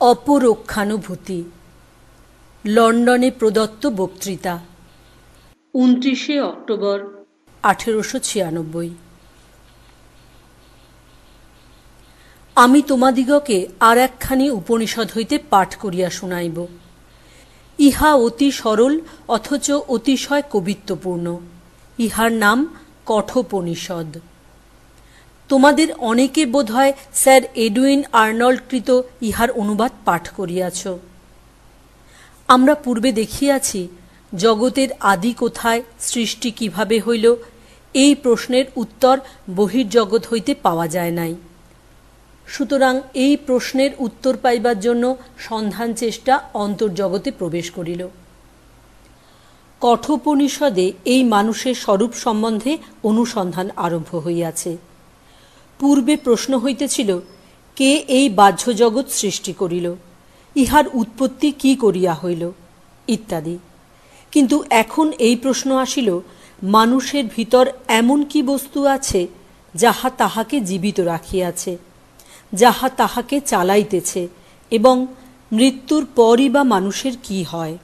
অপরক্ষানুভূতি। লন্ডনে প্রদত্ত বক্তৃতা 29শে অক্টোবর 1896। আমি তোমাদিগকে আর একখানি উপনিষদ হইতে পাঠ করিয়া শুনাইব। ইহা অতি সরল অথচ অতিশয় কবিত্বপূর্ণ। ইহার নাম কঠোপনিষদ। তোমাদের অনেকে বোধহয় স্যার এডুইন আর্নল্ডকৃত ইহার অনুবাদ পাঠ করিয়াছ। আমরা পূর্বে দেখিয়াছি জগতের আদি কোথায়, সৃষ্টি কিভাবে হইল, এই প্রশ্নের উত্তর বহির্জগৎ হইতে পাওয়া যায় নাই। সুতরাং এই প্রশ্নের উত্তর পাইবার জন্য সন্ধান চেষ্টা অন্তর্জগতে প্রবেশ করিল। কঠোপনিষদে এই মানুষের স্বরূপ সম্বন্ধে অনুসন্ধান আরম্ভ হইয়াছে। পূর্বে প্রশ্ন হইতেছিল, কে এই বাহ্য জগৎ সৃষ্টি করিল, ইহার উৎপত্তি কি করিয়া হইল, ইত্যাদি। কিন্তু এখন এই প্রশ্ন আসিল, মানুষের ভিতর এমন কি বস্তু আছে যাহা তাহাকে জীবিত রাখিয়াছে, যাহা তাহাকে চালাইতেছে, এবং মৃত্যুর পরই বা মানুষের কি হয়।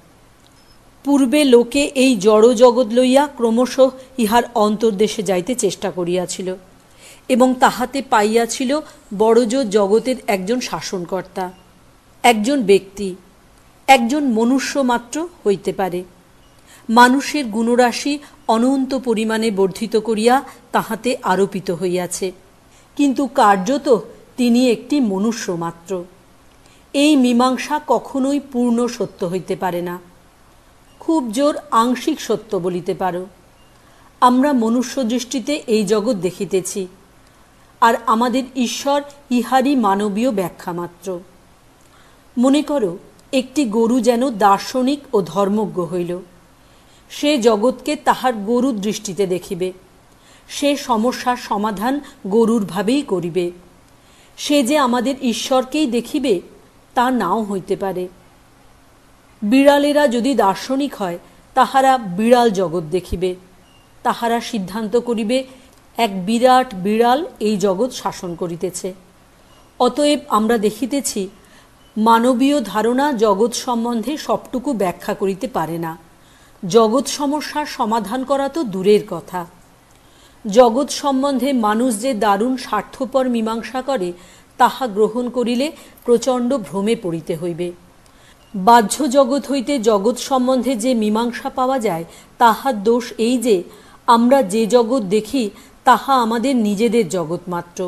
পূর্বে লোকে এই জড় জগৎ লইয়া ক্রমশ ইহার অন্তর্দেশে যাইতে চেষ্টা করিয়াছিল এবং তাহাতে পাইয়াছিল বড়জোর জগতের একজন শাসনকর্তা, একজন ব্যক্তি, একজন মনুষ্য মাত্র হইতে পারে। মানুষের গুণরাশি অনন্ত পরিমাণে বর্ধিত করিয়া তাহাতে আরোপিত হইয়াছে, কিন্তু কার্যত তিনি একটি মনুষ্য মাত্র। এই মীমাংসা কখনোই পূর্ণ সত্য হইতে পারে না, খুব জোর আংশিক সত্য বলিতে পারো। আমরা মনুষ্য দৃষ্টিতে এই জগৎ দেখিতেছি, আর আমাদের ঈশ্বর ইহারই মানবীয় ব্যাখ্যা মাত্র। মনে করো, একটি গরু যেন দার্শনিক ও ধর্মজ্ঞ হইল। সে জগৎকে তাহার গরুর দৃষ্টিতে দেখিবে, সে সমস্যার সমাধান গরুর ভাবেই করিবে। সে যে আমাদের ঈশ্বরকেই দেখিবে তা নাও হইতে পারে। বিড়ালেরা যদি দার্শনিক হয়, তাহারা বিড়াল জগৎ দেখিবে, তাহারা সিদ্ধান্ত করিবে এক বিরাট বিড়াল এই জগৎ শাসন করিতেছে। অতএব আমরা দেখিতেছি, মানবীয় ধারণা জগৎ সম্বন্ধে সবটুকু ব্যাখ্যা করিতে পারে না। জগৎ সমস্যার সমাধান করা তো দূরের কথা। জগৎ সম্বন্ধে মানুষ যে দারুণ স্বার্থপর মীমাংসা করে, তাহা গ্রহণ করিলে প্রচণ্ড ভ্রমে পড়িতে হইবে। বাহ্য জগৎ হইতে জগৎ সম্বন্ধে যে মীমাংসা পাওয়া যায়, তাহার দোষ এই যে আমরা যে জগৎ দেখি তাহা আমাদের নিজেদের জগৎ মাত্র।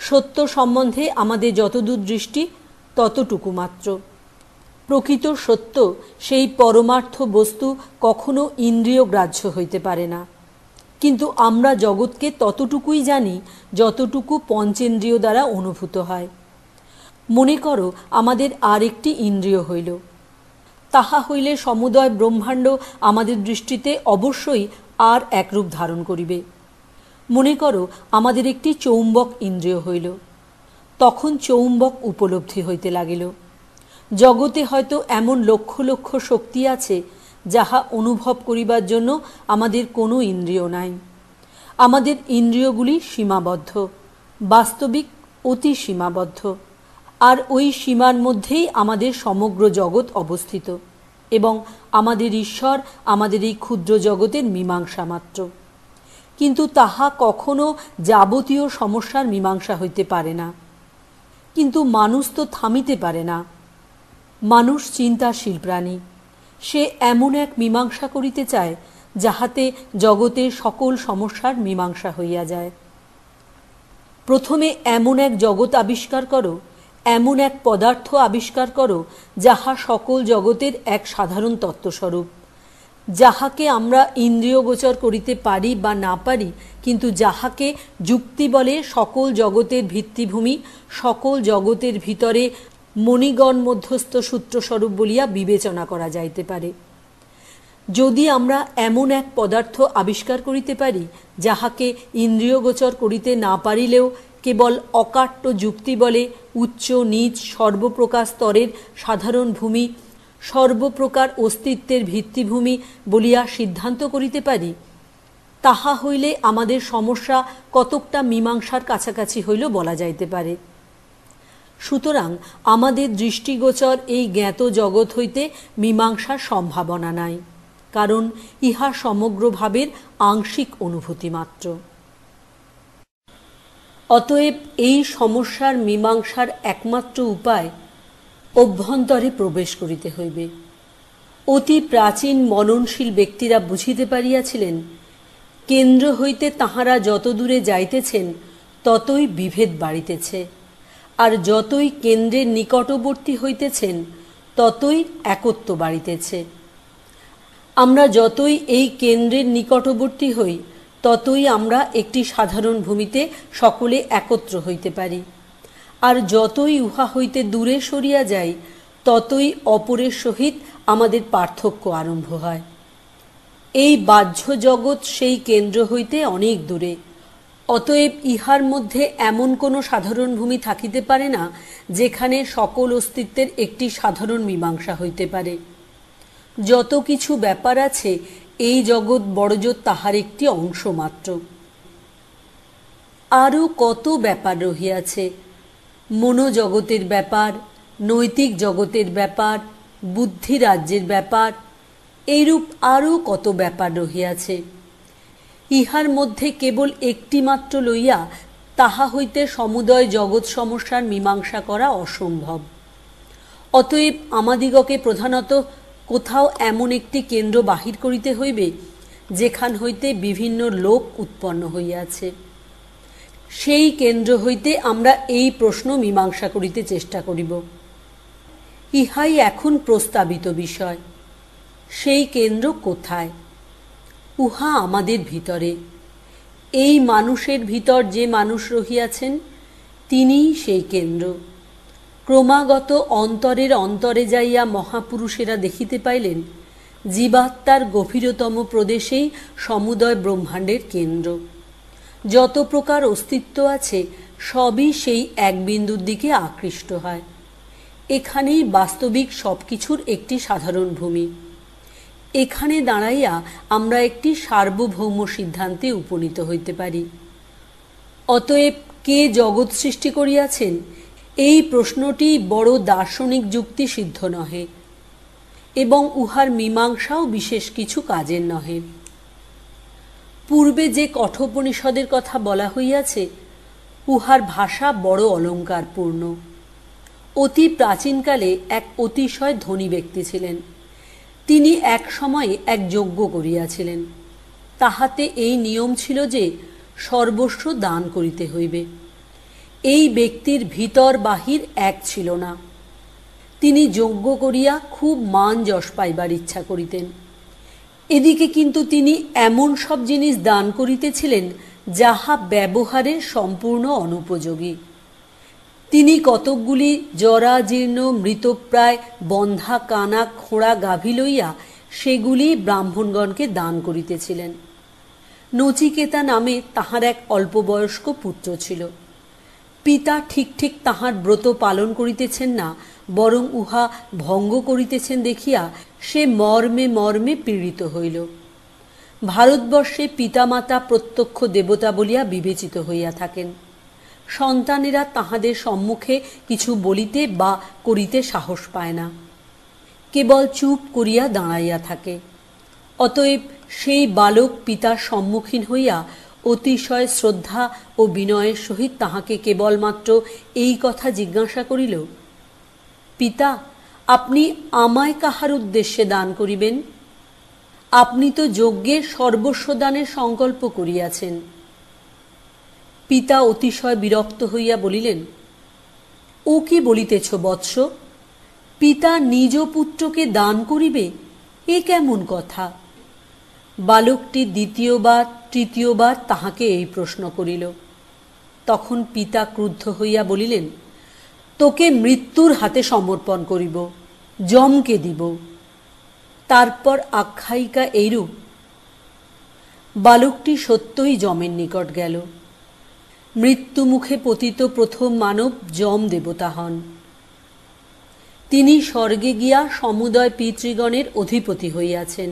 সত্য সম্বন্ধে আমাদের যতদূর দৃষ্টি ততটুকু মাত্র। প্রকৃত সত্য, সেই পরমার্থ বস্তু কখনো ইন্দ্রিয় গ্রাহ্য হইতে পারে না। কিন্তু আমরা জগৎকে ততটুকুই জানি যতটুকু পঞ্চেন্দ্রিয় দ্বারা অনুভূত হয়। মনে করো, আমাদের আর একটি ইন্দ্রিয় হইল, তাহা হইলে সমুদয় ব্রহ্মাণ্ড আমাদের দৃষ্টিতে অবশ্যই আর একরূপ ধারণ করিবে। মনে করো, আমাদের একটি চৌম্বক ইন্দ্রিয় হইল, তখন চৌম্বক উপলব্ধি হইতে লাগিল। জগতে হয়তো এমন লক্ষ লক্ষ শক্তি আছে যাহা অনুভব করিবার জন্য আমাদের কোনো ইন্দ্রিয় নাই। আমাদের ইন্দ্রিয়গুলি সীমাবদ্ধ, বাস্তবিক অতি সীমাবদ্ধ, আর ওই সীমার মধ্যেই আমাদের সমগ্র জগৎ অবস্থিত, এবং আমাদের ঈশ্বর আমাদের এই ক্ষুদ্র জগতের মীমাংসা মাত্র। কিন্তু তাহা কখনো যাবতীয় সমস্যার মীমাংসা হইতে পারে না। কিন্তু মানুষ তো থামিতে পারে না। মানুষ চিন্তাশীল প্রাণী। সে এমন এক মীমাংসা করিতে চায় যাহাতে জগতের সকল সমস্যার মীমাংসা হইয়া যায়। প্রথমে এমন এক জগৎ আবিষ্কার করো, এমন এক পদার্থ আবিষ্কার করো যাহা সকল জগতের এক সাধারণ তত্ত্বস্বরূপ, যাহাকে আমরা ইন্দ্রিয়গোচর করিতে পারি বা না পারি, কিন্তু যাহাকে যুক্তি বলে সকল জগতের ভিত্তিভূমি, সকল জগতের ভিতরে মণিগণ মধ্যস্থ সূত্রস্বরূপ বলিয়া বিবেচনা করা যাইতে পারে। যদি আমরা এমন এক পদার্থ আবিষ্কার করিতে পারি যাহাকে ইন্দ্রিয়গোচর করিতে না পারিলেও কেবল অকাট্য যুক্তি বলে উচ্চ নীচ সর্বপ্রকার স্তরের সাধারণ ভূমি, সর্বপ্রকার অস্তিত্বের ভিত্তিভূমি বলিয়া সিদ্ধান্ত করিতে পারি, তাহা হইলে আমাদের সমস্যা কতকটা মীমাংসার কাছাকাছি হইল বলা যাইতে পারে। সুতরাং আমাদের দৃষ্টিগোচর এই জ্ঞাত জগৎ হইতে মীমাংসার সম্ভাবনা নাই, কারণ ইহা সমগ্র ভাবের আংশিক অনুভূতি মাত্র। অতএব এই সমস্যার মীমাংসার একমাত্র উপায় অভ্যন্তরে প্রবেশ করিতে হইবে। অতি প্রাচীন মননশীল ব্যক্তিরা বুঝিতে পারিয়াছিলেন, কেন্দ্র হইতে তাহারা যত দূরে যাইতেছেন ততই বিভেদ বাড়িতেছে, আর যতই কেন্দ্রের নিকটবর্তী হইতেছেন ততই একত্ব বাড়িতেছে। আমরা যতই এই কেন্দ্রের নিকটবর্তী হই ততই আমরা একটি সাধারণ ভূমিতে সকলে একত্র হইতে পারি, আর যতই উহা হইতে দূরে সরিয়া যাই ততই অপরের সহিত আমাদের পার্থক্য আরম্ভ হয়। এই বাহ্য জগৎ সেই কেন্দ্র হইতে অনেক দূরে, অতএব ইহার মধ্যে এমন কোনো সাধারণ ভূমি থাকিতে পারে না যেখানে সকল অস্তিত্বের একটি সাধারণ মীমাংসা হইতে পারে। যত কিছু ব্যাপার আছে এই জগৎ বড়জোর তাহার একটি অংশ মাত্র। আরও কত ব্যাপার রহিয়াছে, মনোজগতের ব্যাপার, নৈতিক জগতের ব্যাপার, বুদ্ধি রাজ্যের ব্যাপার, এইরূপ আরও কত ব্যাপার রহিয়াছে। ইহার মধ্যে কেবল একটি মাত্র লইয়া তাহা হইতে সমুদয় জগৎ সমস্যার মীমাংসা করা অসম্ভব। অতএব আমাদিগকে প্রধানত কোথাও এমন একটি কেন্দ্র বাহির করিতে হইবে যেখান হইতে বিভিন্ন লোক উৎপন্ন হইয়াছে। সেই কেন্দ্র হইতে আমরা এই প্রশ্ন মীমাংসা করিতে চেষ্টা করিব। ইহাই এখন প্রস্তাবিত বিষয়। সেই কেন্দ্র কোথায়? উহা আমাদের ভিতরে। এই মানুষের ভিতর যে মানুষ রহিয়াছেন তিনিই সেই কেন্দ্র। ক্রমাগত অন্তরের অন্তরে যাইয়া মহাপুরুষেরা দেখিতে পাইলেন জীবাত্মার গভীরতম প্রদেশেই সমুদয় ব্রহ্মাণ্ডের কেন্দ্র। যত প্রকার অস্তিত্ব আছে সবই সেই এক বিন্দুর দিকে আকৃষ্ট হয়। এখানেই বাস্তবিক সব কিছুর একটি সাধারণ ভূমি। এখানে দাঁড়াইয়া আমরা একটি সার্বভৌম সিদ্ধান্তে উপনীত হইতে পারি। অতএব কে জগৎ সৃষ্টি করিয়াছেন এই প্রশ্নটি বড় দার্শনিক যুক্তি সিদ্ধ নহে, এবং উহার মীমাংসাও বিশেষ কিছু কাজের নহে। পূর্বে যে কঠোপনিষদের কথা বলা হইয়াছে উহার ভাষা বড় অলঙ্কারপূর্ণ। অতি প্রাচীনকালে এক অতিশয় ধনী ব্যক্তি ছিলেন। তিনি এক সময়ে এক যজ্ঞ করিয়াছিলেন। তাহাতে এই নিয়ম ছিল যে সর্বস্ব দান করিতে হইবে। এই ব্যক্তির ভিতর বাহির এক ছিল না। তিনি যজ্ঞ করিয়া খুব মান যশ পাইবার ইচ্ছা করিতেন। এদিকে কিন্তু তিনি এমন সব জিনিস দান করিতেছিলেন যাহা ব্যবহারের সম্পূর্ণ অনুপযোগী। তিনি কতকগুলি জরাজীর্ণ মৃতপ্রায় বন্ধা কানা খোঁড়া গাভী লইয়া সেগুলি ব্রাহ্মণগণকে দান করিতেছিলেন। নচিকেতা নামে তাহার এক অল্পবয়স্ক পুত্র ছিল। পিতা ঠিক ঠিক তাহার ব্রত পালন করিতেছেন না, বরং উহা ভঙ্গ করিতেছেন দেখিয়া সে মর্মে মর্মে পীড়িত হইল। ভারতবর্ষে পিতামাতা প্রত্যক্ষ দেবতা বলিয়া বিবেচিত হইয়া থাকেন। সন্তানেরা তাহাদের সম্মুখে কিছু বলিতে বা করিতে সাহস পায় না, কেবল চুপ করিয়া দাঁড়াইয়া থাকে। অতএব সেই বালক পিতার সম্মুখীন হইয়া অতিশয় শ্রদ্ধা ও বিনয়ের সহিত তাহাকে কেবলমাত্র এই কথা জিজ্ঞাসা করিল, পিতা, আপনি আমায় কাহার উদ্দেশ্যে দান করিবেন? আপনি তো যজ্ঞের সর্বস্ব দানের সংকল্প করিয়াছেন। পিতা অতিশয় বিরক্ত হইয়া বলিলেন, ও কি বলিতেছ বৎস? পিতা নিজ পুত্রকে দান করিবে, এ কেমন কথা? বালকটি দ্বিতীয়বার তৃতীয়বার তাহাকে এই প্রশ্ন করিল। তখন পিতা ক্রুদ্ধ হইয়া বলিলেন, তোকে মৃত্যুর হাতে সমর্পণ করিব, যমকে দিব। তারপর আখ্যায়িকা এইরূপ, বালকটি সত্যই যমের নিকট গেল। মৃত্যুমুখে পতিত প্রথম মানব যম দেবতা হন। তিনি স্বর্গে গিয়া সমুদয় পিতৃগণের অধিপতি হইয়াছেন।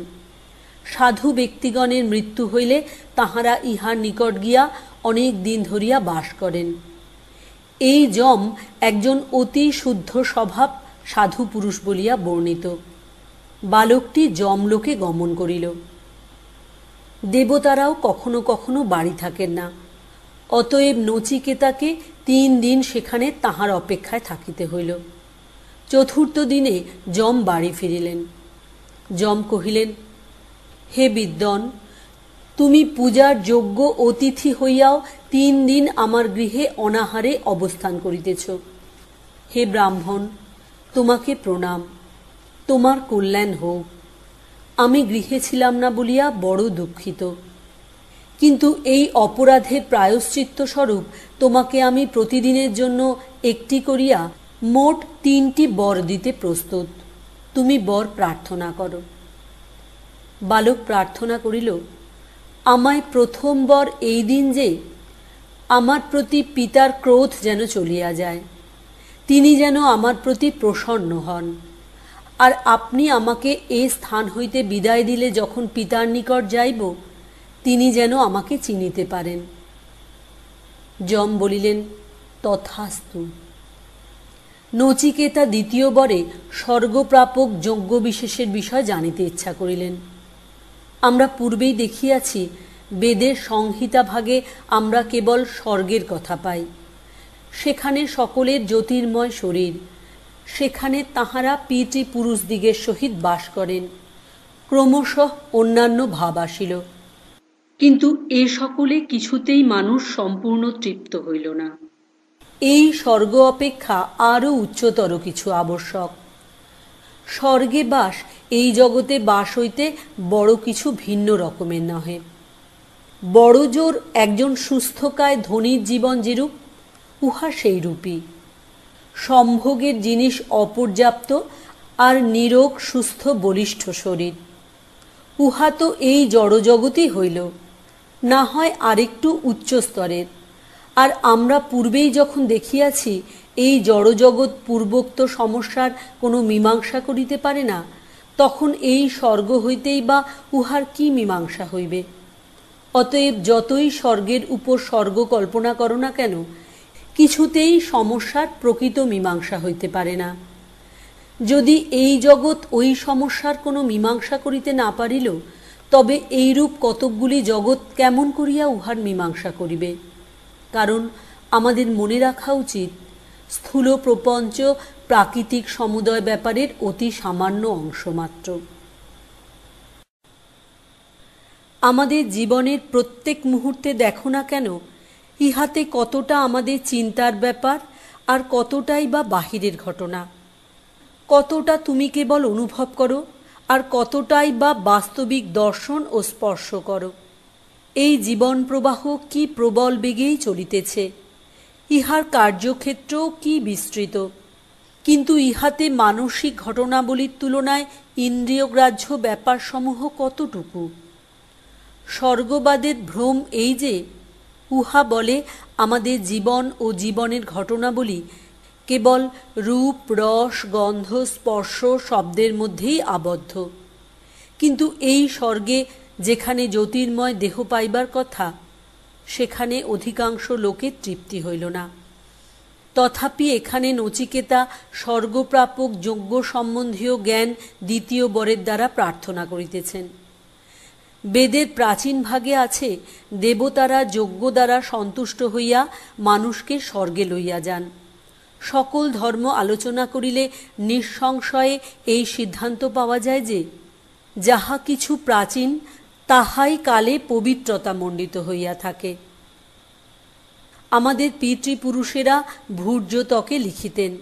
সাধু ব্যক্তিগণের মৃত্যু হইলে তাহারা ইহার নিকট গিয়া অনেক দিন ধরিয়া বাস করেন। এই যম একজন অতি শুদ্ধ স্বভাব সাধু পুরুষ বলিয়া বর্ণিত। বালকটি যমলোকে গমন করিল। দেবতারাও কখনো কখনো বাড়ি থাকেন না, অতএব নচিকেতাকে 3 দিন সেখানে তাহার অপেক্ষায় থাকিতে হইল। চতুর্থ দিনে যম বাড়ি ফিরিলেন। যম কহিলেন, হে বিদ্বন, তুমি পূজার যোগ্য অতিথি হইয়াও 3 দিন আমার গৃহে অনাহারে অবস্থান করিতেছ। হে ব্রাহ্মণ, তোমাকে প্রণাম, তোমার কল্যাণ হোক। আমি গৃহে ছিলাম না বলিয়া বড় দুঃখিত, কিন্তু এই অপরাধের প্রায়শ্চিত্ত স্বরূপ তোমাকে আমি প্রতিদিনের জন্য একটি করিয়া মোট 3টি বর দিতে প্রস্তুত। তুমি বর প্রার্থনা করো। বালক প্রার্থনা করিল, আমায় প্রথম বর এই দিন যে আমার প্রতি পিতার ক্রোধ যেন চলিয়া যায়, তিনি যেন আমার প্রতি প্রসন্ন হন, আর আপনি আমাকে এই স্থান হইতে বিদায় দিলে যখন পিতার নিকট যাইব, তিনি যেন আমাকে চিনিতে পারেন। যম বলিলেন, তথাস্তু। নচিকেতা দ্বিতীয় বরে স্বর্গপ্রাপক যজ্ঞ বিশেষের বিষয় জানিতে ইচ্ছা করিলেন। আমরা পূর্বেই দেখিয়াছি, বেদের সংহিতা ভাগে আমরা কেবল স্বর্গের কথা পাই। সেখানে সকলের জ্যোতির্ময় শরীর, সেখানে তাহারা পিতৃপুরুষদিগের সহিত বাস করেন। ক্রমশ অন্যান্য ভাব আসিল, কিন্তু এ সকলে কিছুতেই মানুষ সম্পূর্ণ তৃপ্ত হইল না। এই স্বর্গ অপেক্ষা আরও উচ্চতর কিছু আবশ্যক। স্বর্গে বাস এই জগতে বাস হইতে বড় কিছু ভিন্ন রকমের নহে। বড় জোর একজন সুস্থকায় ধনীর জীবন যেরূপ, উহা সেই রূপই। সম্ভোগের জিনিস অপর্যাপ্ত আর নিরোগ সুস্থ বলিষ্ঠ শরীর, উহা তো এই জড়জগতই হইল, না হয় আরেকটু উচ্চ স্তরের। আর আমরা পূর্বেই যখন দেখিয়াছি, এই জড়জগৎ পূর্বোক্ত সমস্যার কোনো মীমাংসা করিতে পারে না, তখন এই স্বর্গ হইতেই বা উহার কি মীমাংসা হইবে? অতএব যতই স্বর্গের উপর স্বর্গ কল্পনা করো না কেন, কিছুতেই সমস্যার প্রকৃত মীমাংসা হইতে পারে না। যদি এই জগৎ ওই সমস্যার কোনো মীমাংসা করিতে না পারিল, তবে এইরূপ কতকগুলি জগৎ কেমন করিয়া উহার মীমাংসা করিবে? কারণ আমাদের মনে রাখা উচিত, স্থূল প্রপঞ্চ প্রাকৃতিক সমুদয় ব্যাপারের অতি সামান্য অংশ মাত্র। আমাদের জীবনের প্রত্যেক মুহূর্তে দেখো না কেন, ইহাতে কতটা আমাদের চিন্তার ব্যাপার আর কতটাই বা বাহিরের ঘটনা। কতটা তুমি কেবল অনুভব করো আর কতটাই বা বাস্তবিক দর্শন ও স্পর্শ করো। এই জীবন প্রবাহ কি প্রবল বেগেই চলিতেছে, ইহার কার্যক্ষেত্রও কি বিস্তৃত, কিন্তু ইহাতে মানসিক ঘটনাবলীর তুলনায় ইন্দ্রিয়গ্রাহ্য ব্যাপারসমূহ কতটুকু? স্বর্গবাদের ভ্রম এই যে, উহা বলে আমাদের জীবন ও জীবনের ঘটনাবলী কেবল রূপ, রস, গন্ধ, স্পর্শ, শব্দের মধ্যেই আবদ্ধ। কিন্তু এই স্বর্গে যেখানে জ্যোতির্ময় দেহ পাইবার কথা, সেখানে অধিকাংশ লোকের তৃপ্তি হইল না। তথাপি এখানে নচিকেতা স্বর্গপ্রাপক যজ্ঞ সম্বন্ধীয় জ্ঞান দ্বিতীয় বরের দ্বারা প্রার্থনা করিতেছেন। বেদের প্রাচীন ভাগে আছে, দেবতারা যজ্ঞ দ্বারা সন্তুষ্ট হইয়া মানুষকে স্বর্গে লইয়া যান। সকল ধর্ম আলোচনা করিলে নিঃসংশয়ে এই সিদ্ধান্ত পাওয়া যায় যে, যাহা কিছু প্রাচীন তাহাই কালে পবিত্রতা মণ্ডিত হইয়া থাকে। আমাদের পিতৃপুরুষেরা ভূর্জতকে লিখিতেন,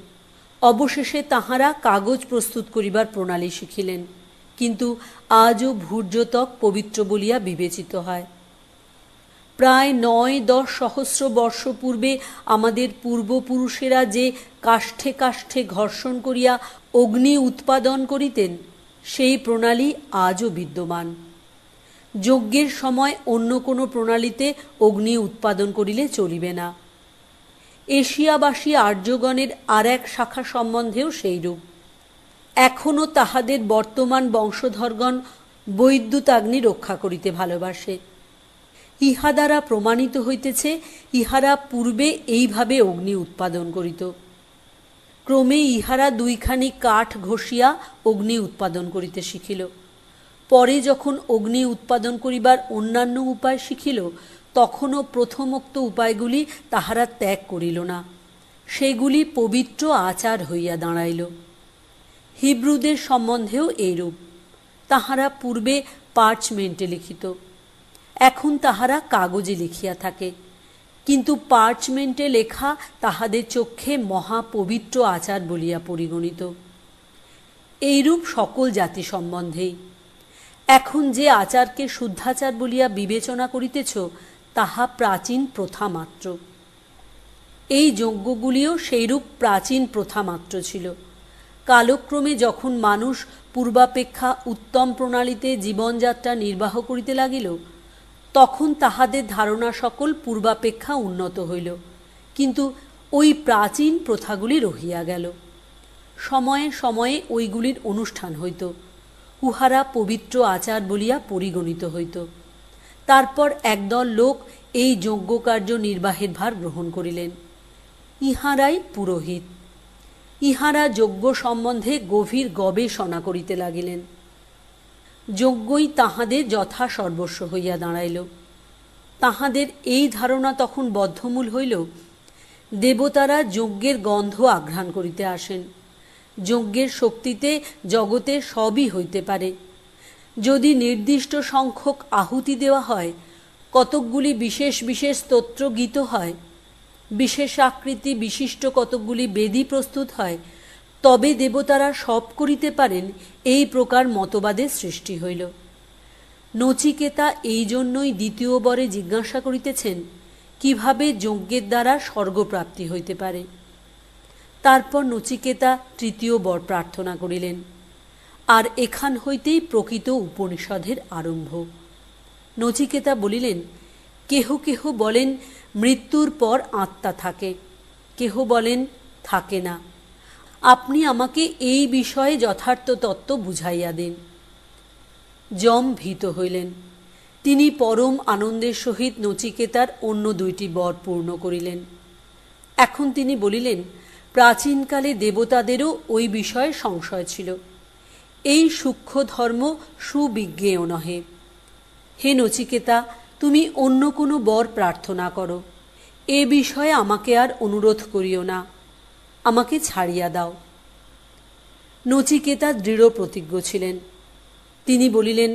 অবশেষে তাহারা কাগজ প্রস্তুত করিবার প্রণালী শিখিলেন, কিন্তু আজও ভূর্জতক পবিত্র বলিয়া বিবেচিত হয়। প্রায় ৯-১০ সহস্র বর্ষ পূর্বে আমাদের পূর্বপুরুষেরা যে কাষ্ঠে কাষ্ঠে ঘর্ষণ করিয়া অগ্নি উৎপাদন করিতেন, সেই প্রণালী আজও বিদ্যমান। যজ্ঞের সময় অন্য কোনো প্রণালীতে অগ্নি উৎপাদন করিলে চলিবে না। এশিয়াবাসী আর্যগণের আর এক শাখা সম্বন্ধেও সেইরূপ। এখনও তাহাদের বর্তমান বংশধরগণ বৈদ্যুতাগ্নি রক্ষা করিতে ভালোবাসে। ইহা দ্বারা প্রমাণিত হইতেছে ইহারা পূর্বে এইভাবে অগ্নি উৎপাদন করিত। ক্রমে ইহারা দুইখানি কাঠ ঘষিয়া অগ্নি উৎপাদন করিতে শিখিল। পরে যখন অগ্নি উৎপাদন করিবার অন্যান্য উপায় শিখিল, তখনও প্রথমোক্ত উপায়গুলি তাহারা ত্যাগ করিল না। সেগুলি পবিত্র আচার হইয়া দাঁড়াইল। হিব্রুদের সম্বন্ধেও এইরূপ। তাহারা পূর্বে পার্চমেন্টে লিখিত, এখন তাহারা কাগজে লিখিয়া থাকে, কিন্তু পার্চমেন্টে লেখা তাহাদের চক্ষে মহাপবিত্র আচার বলিয়া পরিগণিত। এইরূপ সকল জাতি সম্বন্ধেই। এখন যে আচারকে শুদ্ধাচার বলিয়া বিবেচনা করিতেছ, তাহা প্রাচীন প্রথা মাত্র। এই যজ্ঞগুলিও সেইরূপ প্রাচীন প্রথা মাত্র ছিল। কালক্রমে যখন মানুষ পূর্বাপেক্ষা উত্তম প্রণালীতে জীবনযাত্রা নির্বাহ করিতে লাগিল, তখন তাহাদের ধারণা সকল পূর্বাপেক্ষা উন্নত হইল, কিন্তু ওই প্রাচীন প্রথাগুলি রহিয়া গেল। সময়ে সময়ে ওইগুলির অনুষ্ঠান হইত, উহারা পবিত্র আচার বলিয়া পরিগণিত হইত। তারপর একদল লোক এই যজ্ঞকার্য নির্বাহের ভার গ্রহণ করিলেন। ইহারাই পুরোহিত। ইহারা যজ্ঞ সম্বন্ধে গভীর গবেষণা করিতে লাগিলেন। যজ্ঞই তাহাদের যথা সর্বস্ব হইয়া দাঁড়াইল। তাহাদের এই ধারণা তখন বদ্ধমূল হইল, দেবতারা যজ্ঞের গন্ধ আঘ্রাণ করিতে আসেন। যজ্ঞের শক্তিতে জগতে সবই হইতে পারে। যদি নির্দিষ্ট সংখ্যক আহুতি দেওয়া হয়, কতকগুলি বিশেষ বিশেষ স্তোত্র গীত হয়, বিশেষ আকৃতি বিশিষ্ট কতকগুলি বেদী প্রস্তুত হয়, তবে দেবতারা সব করিতে পারেন, এই প্রকার মতবাদের সৃষ্টি হইল। নচিকেতা এই জন্যই দ্বিতীয় বরে জিজ্ঞাসা করিতেছেন, কিভাবে যজ্ঞের দ্বারা স্বর্গপ্রাপ্তি হইতে পারে। তারপর নচিকেতা তৃতীয় বর প্রার্থনা করিলেন। আর এখান হইতেই প্রকৃত উপনিষদের আরম্ভ। নচিকেতা বলিলেন, কেহ কেহ বলেন মৃত্যুর পর আত্মা থাকে, কেহ বলেন থাকে না। আপনি আমাকে এই বিষয়ে যথার্থ তত্ত্ব বুঝাইয়া দিন। যম ভীত হইলেন। তিনি পরম আনন্দের সহিত নচিকেতার অন্য দুইটি বর পূর্ণ করিলেন। এখন তিনি বলিলেন, প্রাচীনকালে দেবতাদেরও ওই বিষয়ে সংশয় ছিল। এই সূক্ষ্ম ধর্ম সুবিজ্ঞেয় নহে। হে নচিকেতা, তুমি অন্য কোনো বর প্রার্থনা করো। এ বিষয়ে আমাকে আর অনুরোধ করিও না, আমাকে ছাড়িয়া দাও। নচিকেতা দৃঢ় প্রতিজ্ঞ ছিলেন। তিনি বলিলেন,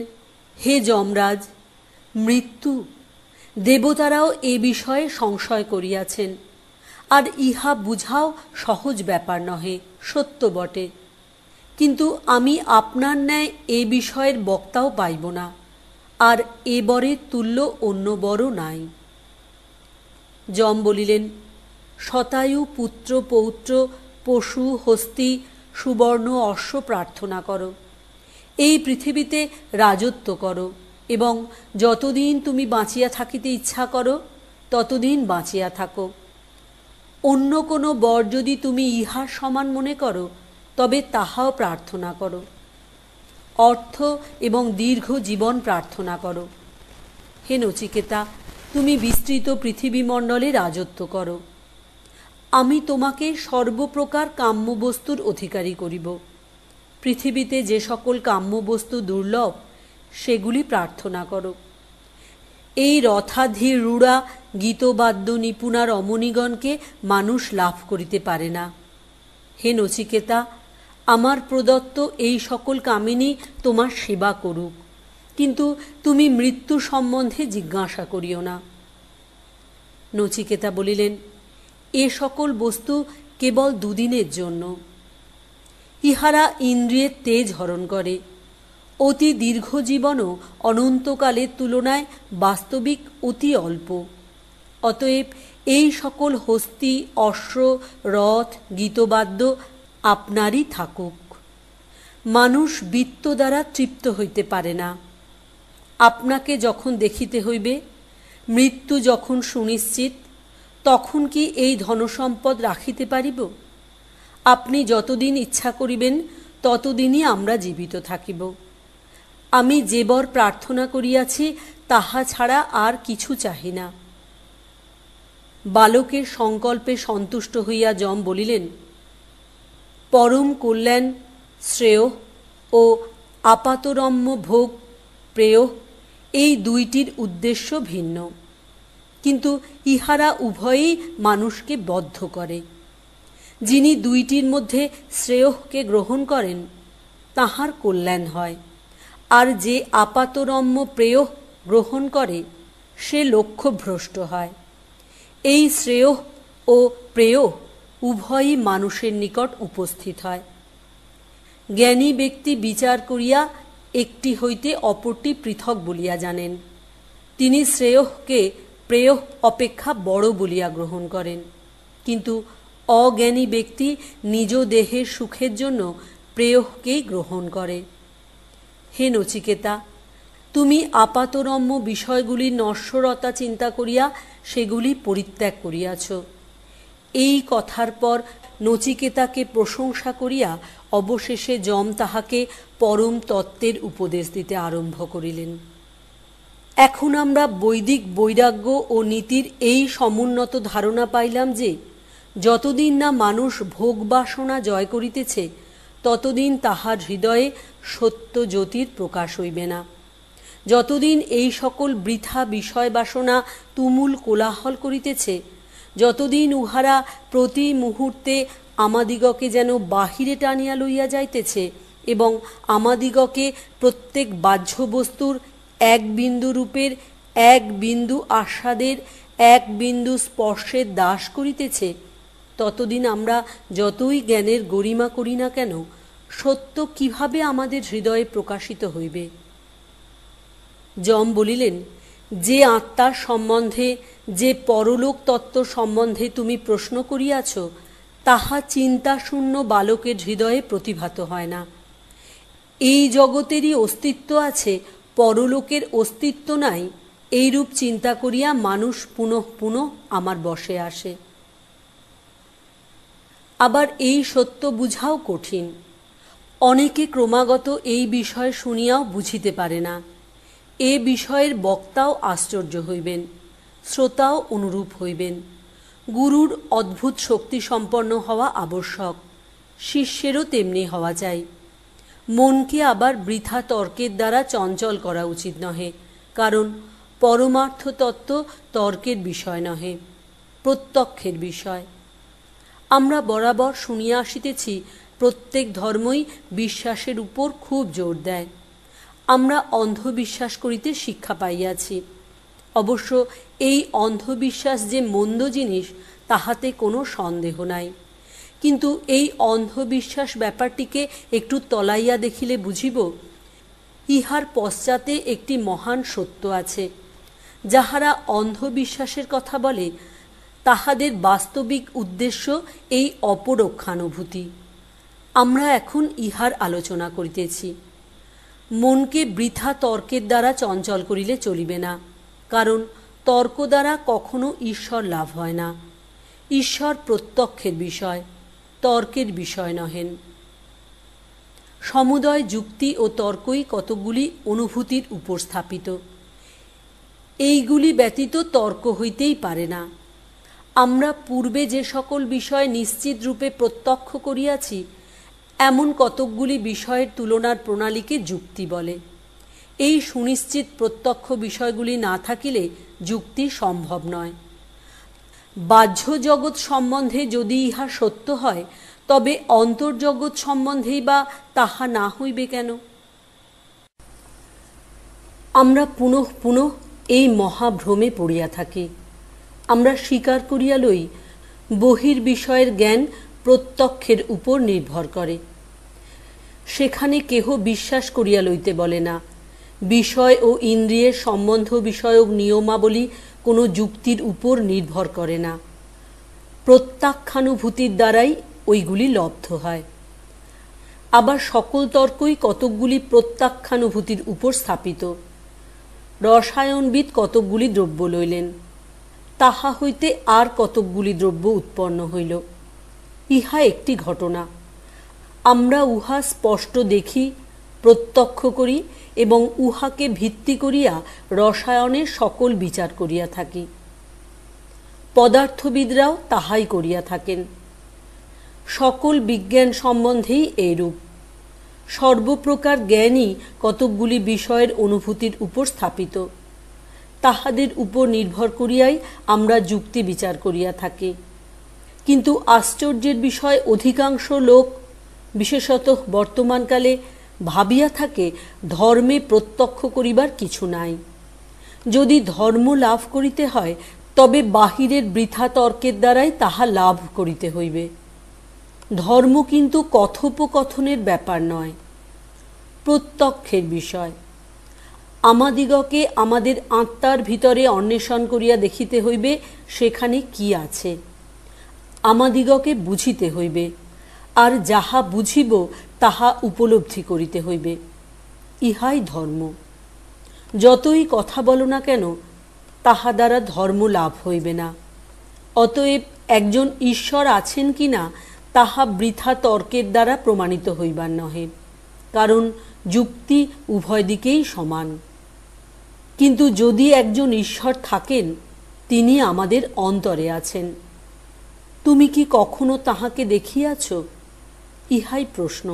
হে যমরাজ, মৃত্যু, দেবতারাও এ বিষয়ে সংশয় করিয়াছেন, আর ইহা বুঝাও সহজ ব্যাপার নহে, সত্য বটে। কিন্তু আমি আপনার ন্যায় এ বিষয়ের বক্তাও পাইব না, আর এ বরের তুল্য অন্য বরও নাই। যম বলিলেন, শতায়ু পুত্র পৌত্র পশু হস্তি সুবর্ণ অশ্ব প্রার্থনা করো। এই পৃথিবীতে রাজত্ব করো এবং যতদিন তুমি বাঁচিয়া থাকিতে ইচ্ছা করো, ততদিন বাঁচিয়া থাকো। অন্য কোনো বর যদি তুমি ইহার সমান মনে করো, তবে তাহাও প্রার্থনা করো। অর্থ এবং দীর্ঘ জীবন প্রার্থনা করো। হে নচিকেতা, তুমি বিস্তৃত পৃথিবীমণ্ডলে রাজত্ব করো। আমি তোমাকে সর্বপ্রকার কাম্যবস্তুর অধিকারী করিব। পৃথিবীতে যে সকল কাম্যবস্তু দুর্লভ, সেগুলি প্রার্থনা করো। এই রথাধীর রূঢ়া গীতবাদ্য নিপুণা রমণীগণকে মানুষ লাভ করিতে পারে না। হে নচিকেতা, আমার প্রদত্ত এই সকল কামিনী তোমার সেবা করুক, কিন্তু তুমি মৃত্যু সম্বন্ধে জিজ্ঞাসা করিও না। নচিকেতা বলিলেন, এ সকল বস্তু কেবল দুদিনের জন্য। ইহারা ইন্দ্রিয়ের তেজ হরণ করে। অতি দীর্ঘ জীবনও অনন্তকালের তুলনায় বাস্তবিক অতি অল্প। অতএব এই সকল হস্তি অশ্ব রথ গীতবাদ্য আপনারই থাকুক। মানুষ বিত্ত দ্বারা তৃপ্ত হইতে পারে না। আপনাকে যখন দেখিতে হইবে, মৃত্যু যখন সুনিশ্চিত, তখন কি এই ধনসম্পদ রাখিতে পারিব? আপনি যতদিন ইচ্ছা করিবেন ততদিনই আমরা জীবিত থাকিব। আমি যে বর প্রার্থনা করিয়াছি তাহা ছাড়া আর কিছু চাহি না। বালকের সংকল্পে সন্তুষ্ট হইয়া যম বলিলেন, পরম কল্যাণ শ্রেয় ও আপাতরম্য ভোগ প্রেয় এই দুইটির উদ্দেশ্য ভিন্ন, কিন্তু ইহারা উভয়েই মানুষকে বদ্ধ করে। যিনি দুইটির মধ্যে শ্রেয়কে গ্রহণ করেন তাহার কল্যাণ হয়, আর যে আপাতরম্য প্রেয় গ্রহণ করে সে লক্ষ্যভ্রষ্ট হয়। এই শ্রেয় ও প্রেয় উভয়ই মানুষের নিকট উপস্থিত হয়। জ্ঞানী ব্যক্তি বিচার করিয়া একটি হইতে অপরটি পৃথক বলিয়া জানেন। তিনি শ্রেয়কে প্রেয় অপেক্ষা বড় বলিয়া গ্রহণ করেন, কিন্তু অজ্ঞানী ব্যক্তি নিজ দেহের সুখের জন্য প্রেয়কেই গ্রহণ করে। হে নচিকেতা, তুমি আপাতরম্য বিষয়গুলির নশ্বরতা চিন্তা করিয়া সেগুলি পরিত্যাগ করিয়াছ। এই কথার পর নচিকেতাকে প্রশংসা করিয়া অবশেষে যম তাহাকে পরম তত্ত্বের উপদেশ দিতে আরম্ভ করিলেন। এখন আমরা বৈদিক বৈরাগ্য ও নীতির এই সমুন্নত ধারণা পাইলাম যে যতদিন না মানুষ ভোগ বাসনা জয় করিতেছে ততদিন তাহার হৃদয়ে সত্য জ্যোতির প্রকাশ হইবে না। যতদিন এই সকল বৃথা বিষয় বাসনা তুমুল কোলাহল করিতেছে, যতদিন উহারা প্রতি মুহূর্তে আমাদিগকে যেন বাহিরে টানিয়া লইয়া যাইতেছে এবং আমাদিগকে প্রত্যেক বাহ্য বস্তুর এক বিন্দু রূপের, এক বিন্দু আস্বাদের, এক বিন্দু স্পর্শের দাস করিতেছে, ততদিন আমরা যতই জ্ঞানের গরিমা করি না কেন, সত্য কিভাবে আমাদের হৃদয়ে প্রকাশিত হইবে? যম বলিলেন, যে আত্মার সম্বন্ধে, যে পরলোক তত্ত্ব সম্বন্ধে তুমি প্রশ্ন করিয়াছ, তাহা চিন্তাশূন্য বালকের হৃদয়ে প্রতিভাত হয় না। এই জগতেরই অস্তিত্ব আছে, পরলোকের অস্তিত্ব নাই, এইরূপ চিন্তা করিয়া মানুষ পুনঃ পুনঃ আমার বশে আসে। আবার এই সত্য বুঝাও কঠিন। অনেকে ক্রমাগত এই বিষয় শুনিয়াও বুঝিতে পারে না। এ বিষয়ের বক্তাও আশ্চর্য হইবেন, শ্রোতাও অনুরূপ হইবেন। গুরুর অদ্ভুত শক্তি সম্পন্ন হওয়া আবশ্যক, শিষ্যেরও তেমনি হওয়া চাই। মনকে আবার বৃথা তর্কের দ্বারা চঞ্চল করা উচিত নহে, কারণ পরমার্থ তত্ত্ব তর্কের বিষয় নহে, প্রত্যক্ষের বিষয়। আমরা বরাবর শুনিয়া আসিতেছি, প্রত্যেক ধর্মই বিশ্বাসের উপর খুব জোর দেয়। আমরা অন্ধবিশ্বাস করিতে শিক্ষা পাইয়াছি। অবশ্য এই অন্ধবিশ্বাস যে মন্দ জিনিস তাহাতে কোনো সন্দেহ নাই, কিন্তু এই অন্ধবিশ্বাস ব্যাপারটিকে একটু তলাইয়া দেখিলে বুঝিব, ইহার পশ্চাতে একটি মহান সত্য আছে। যাহারা অন্ধবিশ্বাসের কথা বলে তাহাদের বাস্তবিক উদ্দেশ্য এই অপরক্ষানুভূতি। আমরা এখন ইহার আলোচনা করিতেছি। মনকে বৃথা তর্কের দ্বারা চঞ্চল করিলে চলিবে না, কারণ তর্ক দ্বারা কখনো ঈশ্বর লাভ হয় না। ঈশ্বর প্রত্যক্ষের বিষয়, তর্কের বিষয় নহেন। সমুদয় যুক্তি ও তর্কই কতকগুলি অনুভূতির উপর স্থাপিত। এইগুলি ব্যতীত তর্ক হইতেই পারে না। আমরা পূর্বে যে সকল বিষয় নিশ্চিত রূপে প্রত্যক্ষ করিয়াছি, এমন কতকগুলি বিষয়ের তুলনার প্রণালীকে যুক্তি বলে। এই সুনিশ্চিত প্রত্যক্ষ বিষয়গুলি না থাকিলে যুক্তি সম্ভব নয়। বাহ্য জগৎ সম্বন্ধে যদি ইহা সত্য হয়, তবে অন্তর্জগৎ সম্বন্ধেই বা তাহা না হইবে কেন? আমরা পুনঃ পুনঃ এই মহাভ্রমে পড়িয়া থাকি। আমরা স্বীকার করিয়া লই, বহির্বিষয়ের জ্ঞান প্রত্যক্ষের উপর নির্ভর করে। সেখানে কেহ বিশ্বাস করিয়া লইতে বলে না। বিষয় ও ইন্দ্রিয়ের সম্বন্ধ বিষয়ক নিয়মাবলী কোনো যুক্তির উপর নির্ভর করে না। প্রত্যক্ষানুভূতির দ্বারাই ওইগুলি লব্ধ হয়। আবার সকল তর্কই কতকগুলি প্রত্যাখ্যানুভূতির উপর স্থাপিত। রসায়নবিদ কতকগুলি দ্রব্য লইলেন, তাহা হইতে আর কতকগুলি দ্রব্য উৎপন্ন হইল। ইহা একটি ঘটনা। আমরা উহা স্পষ্ট দেখি, প্রত্যক্ষ করি এবং উহাকে ভিত্তি করিয়া রসায়নের সকল বিচার করিয়া থাকি। পদার্থবিদরাও তাহাই করিয়া থাকেন। সকল বিজ্ঞান সম্বন্ধেই এইরূপ। সর্বপ্রকার জ্ঞানই কতকগুলি বিষয়ের অনুভূতির উপর স্থাপিত। তাহাদের উপর নির্ভর করিয়াই আমরা যুক্তি বিচার করিয়া থাকি। কিন্তু আশ্চর্যের বিষয়, অধিকাংশ লোক, বিশেষত বর্তমানকালে, ভাবিয়া থাকে ধর্মে প্রত্যক্ষ করিবার কিছু নাই। যদি ধর্ম লাভ করিতে হয় তবে বাহিরের বৃথা তর্কের দ্বারাই তাহা লাভ করিতে হইবে। ধর্ম কিন্তু কথোপকথনের ব্যাপার নয়, প্রত্যক্ষের বিষয়। আমাদিগকে আমাদের আত্মার ভিতরে অন্বেষণ করিয়া দেখিতে হইবে সেখানে কি আছে। আমাদিগকে বুঝিতে হইবে, আর যাহা বুঝিব তাহা উপলব্ধি করিতে হইবে। ইহাই ধর্ম। যতই কথা বলো না কেন, তাহা দ্বারা ধর্ম লাভ হইবে না। অতএব একজন ঈশ্বর আছেন কিনা তাহা বৃথা তর্কের দ্বারা প্রমাণিত হইবার নহে, কারণ যুক্তি উভয় দিকেই সমান। কিন্তু যদি একজন ঈশ্বর থাকেন, তিনি আমাদের অন্তরে আছেন। তুমি কি কখনো তাহাকে দেখিয়াছ? ইহাই প্রশ্ন।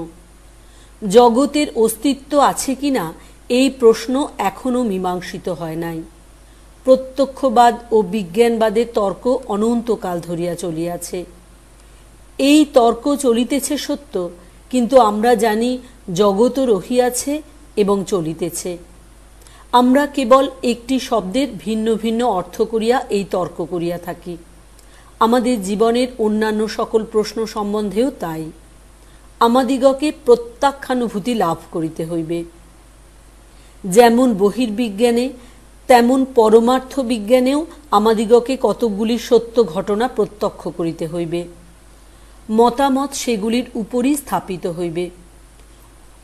জগতের অস্তিত্ব আছে কিনা এই প্রশ্ন এখনো মীমাংসিত হয় নাই। প্রত্যক্ষবাদ ও বিজ্ঞানবাদের তর্ক অনন্তকাল ধরিয়া চলিয়াছে। এই তর্ক চলিতেছে সত্য, কিন্তু আমরা জানি জগৎও রহিয়াছে এবং চলিতেছে। আমরা কেবল একটি শব্দের ভিন্ন ভিন্ন অর্থ করিয়া এই তর্ক করিয়া থাকি। আমাদের জীবনের অন্যান্য সকল প্রশ্ন সম্বন্ধেও তাই। আমাদিগকে প্রত্যাখ্যানুভূতি লাভ করিতে হইবে। যেমন বহির্বিজ্ঞানে তেমন পরমার্থ বিজ্ঞানেও আমাদিগকে কতকগুলি সত্য ঘটনা প্রত্যক্ষ করিতে হইবে। মতামত সেগুলির উপরই স্থাপিত হইবে।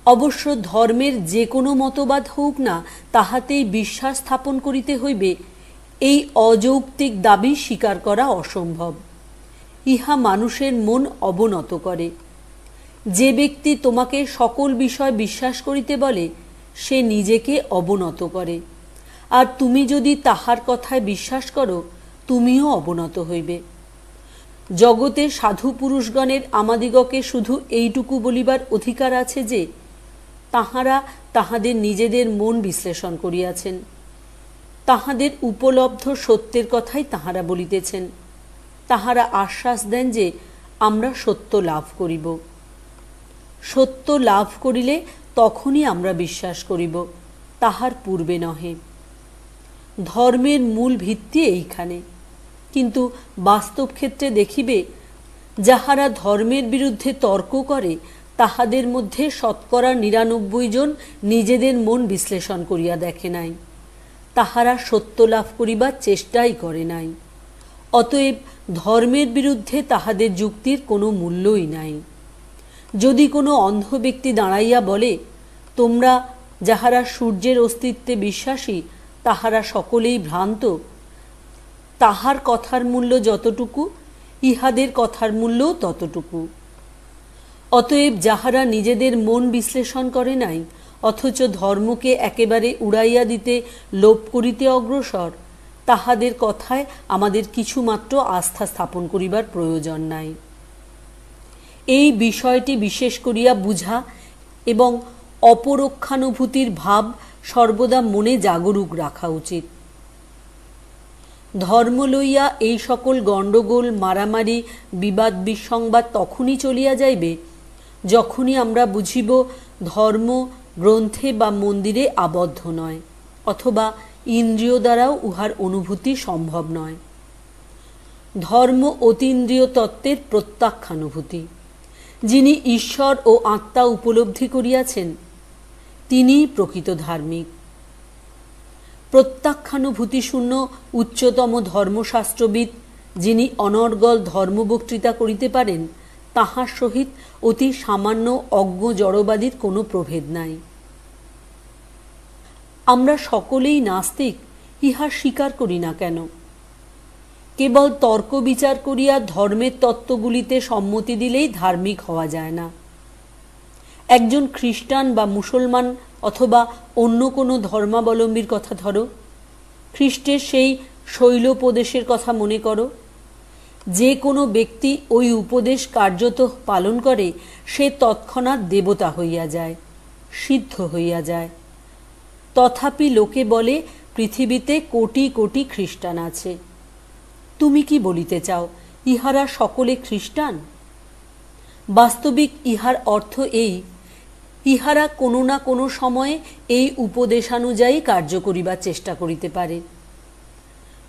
অবশ্য ধর্মের যে কোনো মতবাদ হোক না, তাহাতেই বিশ্বাস স্থাপন করিতে হইবে, এই অযৌক্তিক দাবি স্বীকার করা অসম্ভব। ইহা মানুষের মন অবনত করে। যে ব্যক্তি তোমাকে সকল বিষয় বিশ্বাস করিতে বলে, সে নিজেকে অবনত করে, আর তুমি যদি তাহার কথায় বিশ্বাস করো, তুমিও অবনত হইবে। জগতের সাধু পুরুষগণের আমাদিগকে শুধু এইটুকু বলিবার অধিকার আছে যে, তাহারা তাহাদের নিজেদের মন বিশ্লেষণ করিয়াছেন। তাহাদের উপলব্ধ সত্যের কথাই তাহারা বলিতেছেন। তাহারা আশ্বাস দেন যে আমরা সত্য লাভ করিব। সত্য লাভ করিলে তখনই আমরা বিশ্বাস করিব, তাহার পূর্বে নহে। ধর্মের মূল ভিত্তি এইখানে। কিন্তু বাস্তব ক্ষেত্রে দেখিবে, যাহারা ধর্মের বিরুদ্ধে তর্ক করে, তাহাদের মধ্যে শতকরা ৯৯ জন নিজেদের মন বিশ্লেষণ করিয়া দেখে নাই। তাহারা সত্য লাভ করিবার চেষ্টাই করে নাই। অতএব ধর্মের বিরুদ্ধে তাহাদের যুক্তির কোনো মূল্যই নাই। যদি কোনো অন্ধ ব্যক্তি দাঁড়াইয়া বলে, তোমরা যাহারা সূর্যের অস্তিত্বে বিশ্বাসী তাহারা সকলেই ভ্রান্ত, তাহার কথার মূল্য যতটুকু, ইহাদের কথার মূল্যও ততটুকু। অতএব যাহারা নিজেদের মন বিশ্লেষণ করে নাই, অথচ ধর্মকে একেবারে উড়াইয়া দিতে লোভ করিতে অগ্রসর, তাহাদের কথায় আমাদের কিছুমাত্র আস্থা স্থাপন করিবার প্রয়োজন নাই। এই বিষয়টি বিশেষ করিয়া বুঝা এবং অপরোক্ষানুভূতির ভাব সর্বদা মনে জাগরুক রাখা উচিত। ধর্ম লইয়া এই সকল গণ্ডগোল, মারামারি, বিবাদ বিসংবাদ তখনই চলিয়া যাইবে যখনই আমরা বুঝিব ধর্ম গ্রন্থে বা মন্দিরে আবদ্ধ নয়, অথবা ইন্দ্রিয় দ্বারাও উহার অনুভূতি সম্ভব নয়। ধর্ম অতীন্দ্রিয় তত্ত্বের প্রত্যাখ্যানুভূতি। যিনি ঈশ্বর ও আত্মা উপলব্ধি করিয়াছেন, তিনিই প্রকৃত ধার্মিক। প্রত্যাখ্যানুভূতিশূন্য উচ্চতম ধর্মশাস্ত্রবিদ যিনি অনর্গল ধর্মবক্তৃতা করিতে পারেন, তাহার সহিত অতি সামান্য অজ্ঞ জড়বাদীর কোনো প্রভেদ নাই। আমরা সকলেই নাস্তিক, ইহা স্বীকার করি না কেন? কেবল তর্ক বিচার করিয়া ধর্মের তত্ত্বগুলিতে সম্মতি দিলেই ধার্মিক হওয়া যায় না। একজন খ্রিস্টান বা মুসলমান অথবা অন্য কোনো ধর্মাবলম্বীর কথা ধরো, খ্রিস্টের সেই শৈলোপদেশের কথা মনে করো। যে কোনো ব্যক্তি ওই উপদেশ কার্যত পালন করে, সে তৎক্ষণাৎ দেবতা হইয়া যায়, সিদ্ধ হইয়া যায়। তথাপি লোকে বলে পৃথিবীতে কোটি কোটি খ্রিস্টান আছে। তুমি কি বলিতে চাও, ইহারা সকলে খ্রিস্টান? বাস্তবিক ইহার অর্থ এই, ইহারা কোনো না কোনো সময়ে এই উপদেশানুযায়ী কার্য করিবার চেষ্টা করিতে পারে।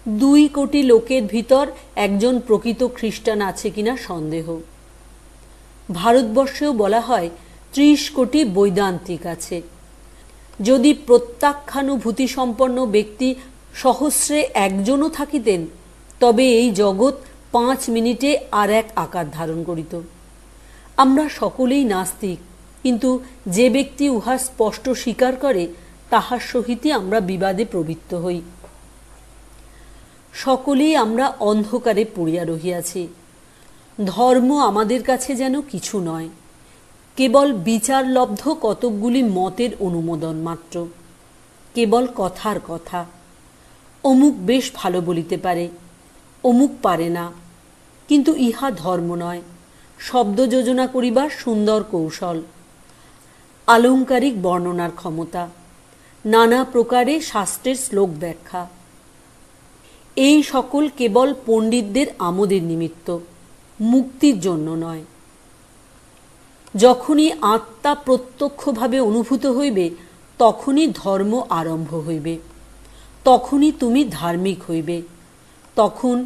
2 কোটি লোকের ভিতর একজন প্রকৃত খ্রিস্টান আছে কিনা সন্দেহ। ভারতবর্ষেও বলা হয় 30 কোটি বৈদান্তিক আছে। যদি প্রত্যাখ্যানুভূতি সম্পন্ন ব্যক্তি সহস্রে একজনও থাকিতেন, তবে এই জগৎ 5 মিনিটে আর এক আকার ধারণ করিত। আমরা সকলেই নাস্তিক, কিন্তু যে ব্যক্তি উহা স্পষ্ট স্বীকার করে, তাহার সহিতই আমরা বিবাদে প্রবৃত্ত হই। সকলেই আমরা অন্ধকারে পড়িয়া রহিয়াছি। ধর্ম আমাদের কাছে যেন কিছু নয়, কেবল বিচারলব্ধ কতকগুলি মতের অনুমোদন মাত্র, কেবল কথার কথা। অমুক বেশ ভালো বলিতে পারে, অমুক পারে না, কিন্তু ইহা ধর্ম নয়, শব্দ যোজনা করিবার সুন্দর কৌশল, আলংকারিক বর্ণনার ক্ষমতা, নানা প্রকারে শাস্ত্রের শ্লোক ব্যাখ্যা, এই সকল কেবল পণ্ডিতদের আমোদের নিমিত্ত, মুক্তির জন্য নয়। যখনই আত্মা প্রত্যক্ষভাবে অনুভূত হইবে, তখনই ধর্ম আরম্ভ হইবে, তখনই তুমি ধার্মিক হইবে, তখন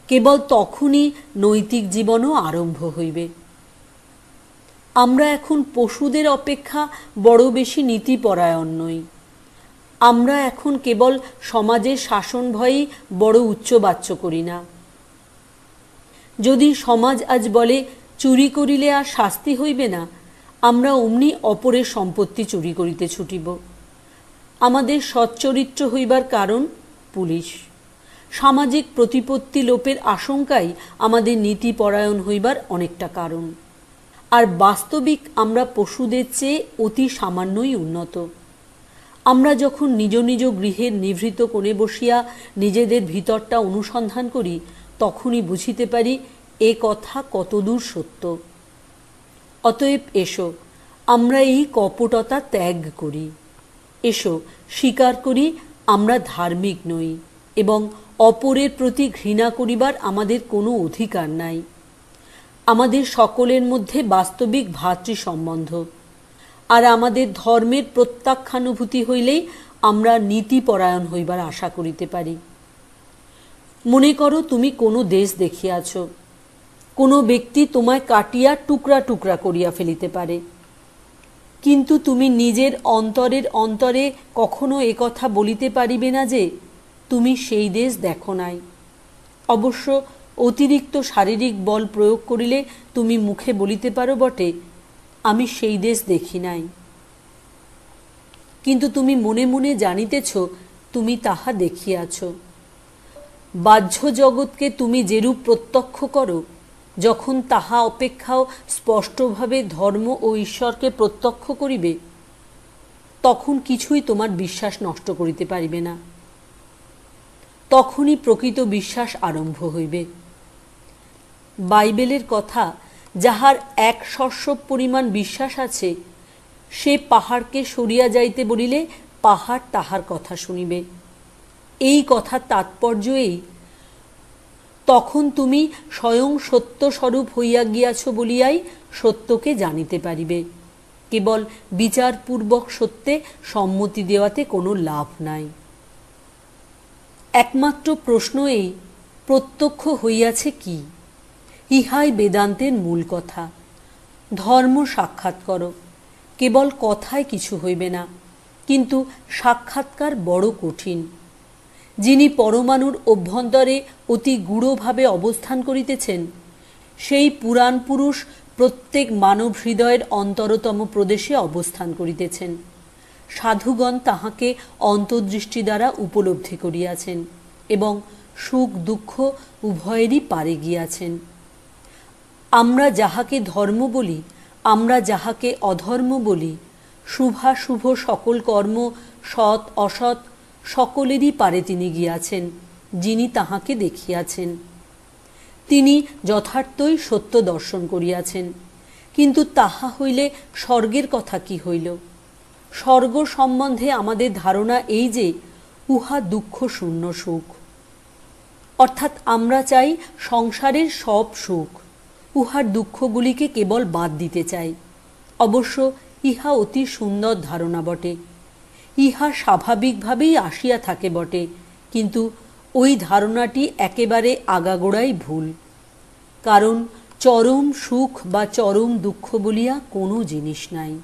কেবল তখনই নৈতিক জীবনও আরম্ভ হইবে। আমরা এখন পশুদের অপেক্ষা বড় বেশি নীতিপরায়ণ নই। আমরা এখন কেবল সমাজের শাসন ভয়েই বড় উচ্চবাচ্য করি না। যদি সমাজ আজ বলে চুরি করিলে আর শাস্তি হইবে না, আমরা অমনি অপরের সম্পত্তি চুরি করিতে ছুটিব। আমাদের সচ্চরিত্র হইবার কারণ পুলিশ। সামাজিক প্রতিপত্তি লোপের আশঙ্কাই আমাদের নীতিপরায়ণ হইবার অনেকটা কারণ। আর বাস্তবিক আমরা পশুদের চেয়ে অতি সামান্যই উন্নত। আমরা যখন নিজ নিজ গৃহের নিভৃত কোণে বসিয়া নিজেদের ভিতরটা অনুসন্ধান করি, তখনই বুঝিতে পারি এ কথা কতদূর সত্য। অতএব এসো, আমরা এই কপটতা ত্যাগ করি। এসো, স্বীকার করি আমরা ধার্মিক নই এবং অপরের প্রতি ঘৃণা করিবার আমাদের কোনো অধিকার নাই। আমাদের সকলের মধ্যে বাস্তবিক ভ্রাতৃ সম্বন্ধ, আর আমাদের ধর্মের প্রত্যাখ্যানুভূতি হইলেই আমরা নীতিপরায়ণ হইবার আশা করিতে পারি। মনে করো তুমি কোনো দেশ দেখিয়াছ, কোনো ব্যক্তি তোমায় কাটিয়া টুকরা টুকরা করিয়া ফেলিতে পারে, কিন্তু তুমি নিজের অন্তরের অন্তরে কখনো একথা বলিতে পারিবে না যে তুমি সেই দেশ দেখো নাই। অবশ্য অতিরিক্ত শারীরিক বল প্রয়োগ করিলে তুমি মুখে বলিতে পারো বটে, আমি সেই দেশ দেখি নাই, কিন্তু তুমি মনে মনে জানিতেছ তুমি তাহা দেখিয়াছ। বাহ্য জগৎকে তুমি যেরূপ প্রত্যক্ষ করো, যখন তাহা অপেক্ষাও স্পষ্টভাবে ধর্ম ও ঈশ্বরকে প্রত্যক্ষ করিবে, তখন কিছুই তোমার বিশ্বাস নষ্ট করিতে পারিবে না। তখনই প্রকৃত বিশ্বাস আরম্ভ হইবে। বাইবেলের কথা, যাহার 1 শস্য পরিমাণ বিশ্বাস আছে, সে পাহাড়কে সরিয়া যাইতে বলিলে পাহাড় তাহার কথা শুনিবে। এই কথার তাৎপর্য এই, তখন তুমি স্বয়ং সত্যস্বরূপ হইয়া গিয়াছ বলিয়াই সত্যকে জানিতে পারিবে। কেবল বিচারপূর্বক সত্যে সম্মতি দেওয়াতে কোনো লাভ নাই। একমাত্র প্রশ্ন এই, প্রত্যক্ষ হইয়াছে কি? ইহাই বেদান্তের মূল কথা। ধর্ম সাক্ষাৎ করো, কেবল কথায় কিছু হইবে না, কিন্তু সাক্ষাৎকার বড় কঠিন। যিনি পরমাণুর অভ্যন্তরে অতি গূঢ়ভাবে অবস্থান করিতেছেন, সেই পুরাণ পুরুষ প্রত্যেক মানব হৃদয়ের অন্তরতম প্রদেশে অবস্থান করিতেছেন। সাধুগণ তাহাকে অন্তর্দৃষ্টি দ্বারা উপলব্ধি করিয়াছেন এবং সুখ দুঃখ উভয়েরই পারে গিয়াছেন। আমরা যাহাকে ধর্ম বলি, আমরা যাহাকে অধর্ম বলি, শুভাশুভ সকল কর্ম, সৎ অসৎ সকলেরই পারে তিনি গিয়াছেন, যিনি তাহাকে দেখিয়াছেন। তিনি যথার্থই সত্য দর্শন করিয়াছেন। কিন্তু তাহা হইলে স্বর্গের কথা কি হইল? স্বর্গ সম্বন্ধে আমাদের ধারণা এই যে উহা দুঃখ শূন্য সুখ, অর্থাৎ আমরা চাই সংসারের সব সুখ, উহার দুঃখগুলিকে কেবল বাদ দিতে চাই। অবশ্য ইহা অতি সুন্দর ধারণা বটে, ইহা স্বাভাবিকভাবেই আসিয়া থাকে বটে, কিন্তু ওই ধারণাটি একেবারে আগাগোড়াই ভুল। কারণ চরম সুখ বা চরম দুঃখ বলিয়া কোনো জিনিস নাই।